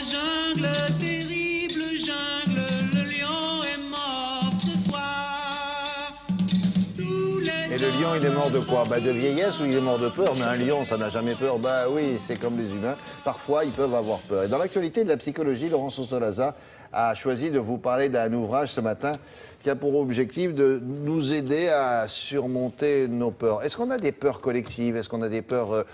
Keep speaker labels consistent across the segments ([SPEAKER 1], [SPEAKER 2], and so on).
[SPEAKER 1] jungle, terrible jungle, le lion est mort ce soir.
[SPEAKER 2] Et le lion, il est mort de quoi? De vieillesse ou il est mort de peur? Mais un lion, ça n'a jamais peur. Oui, c'est comme les humains. Parfois, ils peuvent avoir peur. Et dans l'actualité de la psychologie, Laurence Ostolaza a choisi de vous parler d'un ouvrage ce matin qui a pour objectif de nous aider à surmonter nos peurs. Est-ce qu'on a des peurs collectives? Est-ce qu'on a des peurs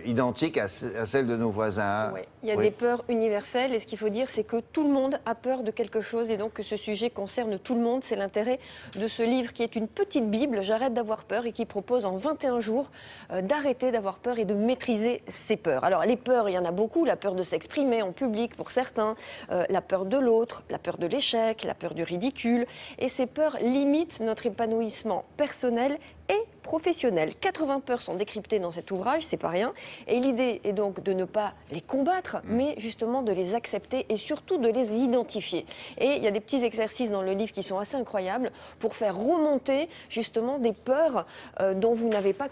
[SPEAKER 2] identiques à celles de nos voisins?
[SPEAKER 3] Oui, il y a des peurs universelles et ce qu'il faut dire, c'est que tout le monde a peur de quelque chose et donc que ce sujet concerne tout le monde. C'est l'intérêt de ce livre qui est une petite bible, J'arrête d'avoir peur, et qui propose en 21 jours d'arrêter d'avoir peur et de maîtriser ses peurs. Alors les peurs, il y en a beaucoup, la peur de s'exprimer en public pour certains, la peur de l'autre, la peur de l'échec, la peur du ridicule. Et ces peurs limitent notre épanouissement personnel et professionnel. 80 peurs sont décryptées dans cet ouvrage, c'est pas rien. Et l'idée est donc de ne pas les combattre, mais justement de les accepter et surtout de les identifier. Et il y a des petits exercices dans le livre qui sont assez incroyables pour faire remonter justement des peurs dont vous n'avez pas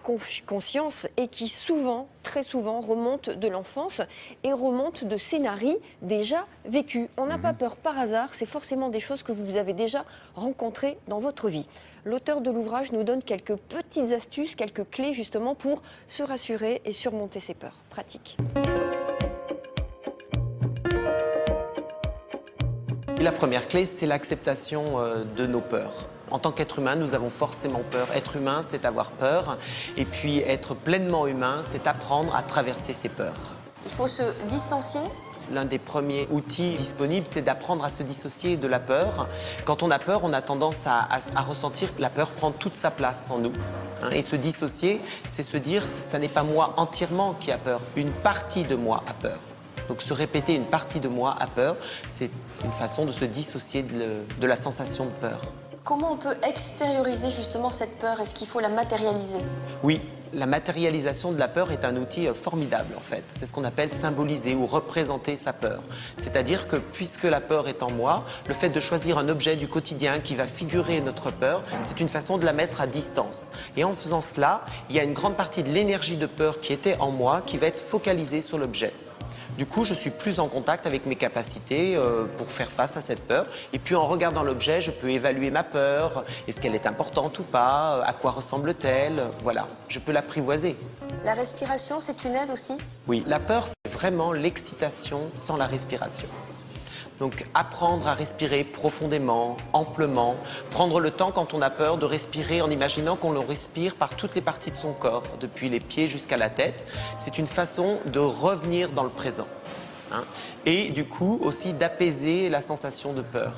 [SPEAKER 3] conscience et qui souvent, très souvent, remontent de l'enfance et remontent de scénarios déjà vécus. On n'a pas peur par hasard, c'est forcément des choses que vous avez déjà rencontrées dans votre vie. L'auteur de l'ouvrage nous donne quelques petites astuces, quelques clés justement pour se rassurer et surmonter ses peurs. Pratique.
[SPEAKER 4] La première clé, c'est l'acceptation de nos peurs. En tant qu'être humain, nous avons forcément peur. Être humain, c'est avoir peur. Et puis être pleinement humain, c'est apprendre à traverser ses peurs.
[SPEAKER 3] Il faut se distancier.
[SPEAKER 4] L'un des premiers outils disponibles, c'est d'apprendre à se dissocier de la peur. Quand on a peur, on a tendance à ressentir que la peur prend toute sa place en nous. Et se dissocier, c'est se dire que ce n'est pas moi entièrement qui a peur, une partie de moi a peur. Donc se répéter une partie de moi a peur, c'est une façon de se dissocier de la sensation de peur.
[SPEAKER 3] Comment on peut extérioriser justement cette peur? Est-ce qu'il faut la matérialiser?
[SPEAKER 4] Oui, la matérialisation de la peur est un outil formidable en fait. C'est ce qu'on appelle symboliser ou représenter sa peur. C'est-à-dire que puisque la peur est en moi, le fait de choisir un objet du quotidien qui va figurer notre peur, c'est une façon de la mettre à distance. Et en faisant cela, il y a une grande partie de l'énergie de peur qui était en moi qui va être focalisée sur l'objet. Du coup, je suis plus en contact avec mes capacités pour faire face à cette peur. Et puis, en regardant l'objet, je peux évaluer ma peur. Est-ce qu'elle est importante ou pas? À quoi ressemble-t-elle? Voilà, je peux l'apprivoiser.
[SPEAKER 3] La respiration, c'est une aide aussi?
[SPEAKER 4] Oui, la peur, c'est vraiment l'excitation sans la respiration. Donc, apprendre à respirer profondément, amplement, prendre le temps quand on a peur de respirer en imaginant qu'on le respire par toutes les parties de son corps, depuis les pieds jusqu'à la tête. C'est une façon de revenir dans le présent. Et du coup, aussi d'apaiser la sensation de peur.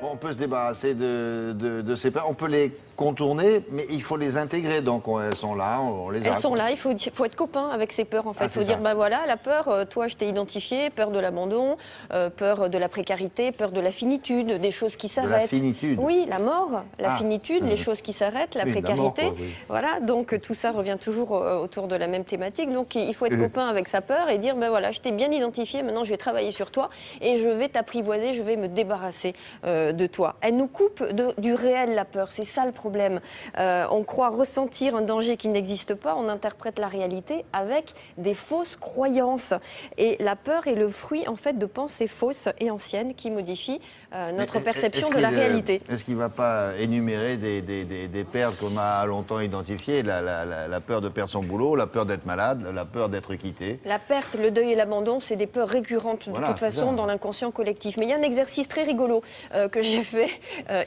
[SPEAKER 2] On peut se débarrasser de ces peurs, on peut les contourner, mais il faut les intégrer. Donc elles sont là, on les a.
[SPEAKER 3] Elles sont là, il faut être copain avec ces peurs en fait. Il faut dire, voilà, la peur, toi je t'ai identifié, peur de l'abandon, peur de la précarité, peur de la finitude, des choses qui s'arrêtent.
[SPEAKER 2] La finitude?
[SPEAKER 3] Oui, la mort, la finitude, les choses qui s'arrêtent, la précarité.
[SPEAKER 2] La mort, quoi, oui.
[SPEAKER 3] Voilà, donc tout ça revient toujours autour de la même thématique. Donc il faut être copain avec sa peur et dire, voilà, je t'ai bien identifié, maintenant je vais travailler sur toi et je vais t'apprivoiser, je vais me débarrasser de toi. Elle nous coupe du réel, la peur, c'est ça le problème. On croit ressentir un danger qui n'existe pas, on interprète la réalité avec des fausses croyances. Et la peur est le fruit en fait de pensées fausses et anciennes qui modifient notre perception de la réalité.
[SPEAKER 2] Est-ce qu'il ne va pas énumérer des pertes qu'on a longtemps identifiées? La peur de perdre son boulot, la peur d'être malade, la peur d'être quitté.
[SPEAKER 3] La perte, le deuil et l'abandon, c'est des peurs récurrentes de toute façon dans l'inconscient collectif. Mais il y a un exercice très rigolo que j'ai fait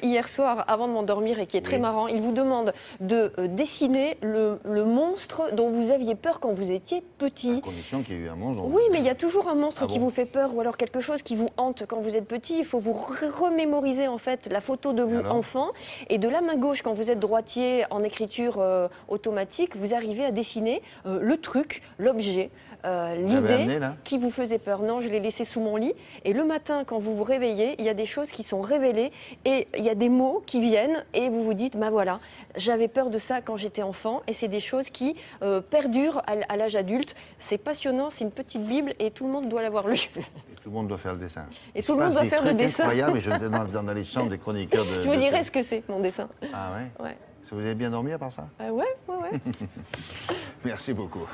[SPEAKER 3] hier soir avant de m'endormir et qui est très marrant. Il vous demande de dessiner le monstre dont vous aviez peur quand vous étiez petit.
[SPEAKER 2] À condition qu'il y ait eu un monstre.
[SPEAKER 3] Oui, mais il y a toujours un monstre qui vous fait peur ou alors quelque chose qui vous hante quand vous êtes petit. Il faut vous remémoriser en fait la photo de vous enfant et de la main gauche quand vous êtes droitier en écriture automatique, vous arrivez à dessiner le truc, l'objet. L'idée qui vous faisait peur. Non, je l'ai laissé sous mon lit. Et le matin, quand vous vous réveillez, il y a des choses qui sont révélées et il y a des mots qui viennent et vous vous dites, voilà, j'avais peur de ça quand j'étais enfant et c'est des choses qui perdurent à l'âge adulte. C'est passionnant, c'est une petite Bible et tout le monde doit l'avoir lu.
[SPEAKER 2] Tout le monde doit faire le dessin.
[SPEAKER 3] Et tout le monde doit faire le dessin.
[SPEAKER 2] C'est incroyable, mais je vais dans les chambres des chroniqueurs de...
[SPEAKER 3] Je vous dirai ce que c'est, mon dessin.
[SPEAKER 2] Ah ouais?
[SPEAKER 3] Ouais.
[SPEAKER 2] Vous avez bien dormi à part ça?
[SPEAKER 3] Ouais.
[SPEAKER 2] Merci beaucoup.